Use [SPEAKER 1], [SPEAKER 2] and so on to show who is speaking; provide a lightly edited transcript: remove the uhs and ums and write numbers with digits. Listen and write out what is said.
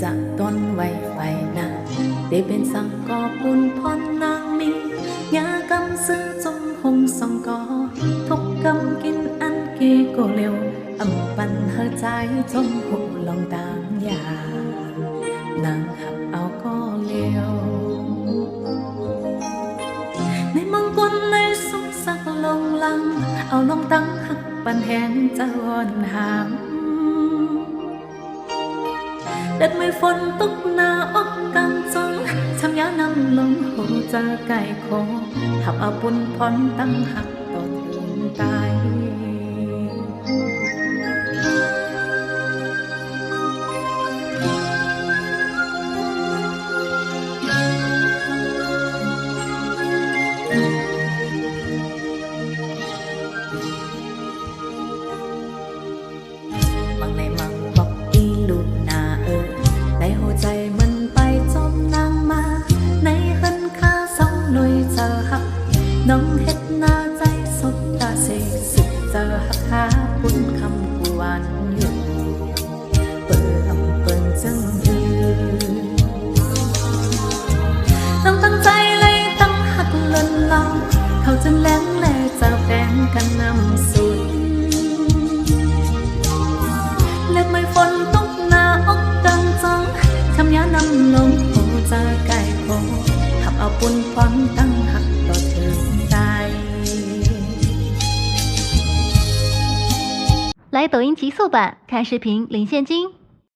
[SPEAKER 1] จะต้นไว้ไฟนาได้เป็นสังกอปุนพรนางมียากำซื้อจมหงสองกอทุกกำกินอันเกโกเร็วอำปันเฮอใจจมหูลองตามยานางหับเอาก็เร็วในมังกรในสุขสักลงลังเอาลองตั้งหักปันแหงจะวอนหามเด็ดไม่ฝนตกหน้าอกกังจงช้ำยานำลงหูจะไก่โคหับเอาบุญพรตั้งหักต่อถึงตายบางในมังบอกอีลูกนาในหัวใจมันไปจมนางมาในหันข้าสองหน่วยเจอหักน้องเฮ็ดหน้าใจสบตาเสกสุดเจอหักหาปุ่นคำกูหวานอยู่เปิดอำเปิงจังยืนต้องตั้งใจเลยตั้งหักเลินเล่าเขาจะแหลงแลจะแบ่งกันนำสุดเล็ดไม่ฝนตกหน้าอกกังจงคำยานำลงโหจะไก่โคหับเอาปุ่นพรตั้งหักต่อถึงตาย
[SPEAKER 2] 来抖音极速版看视频领现金。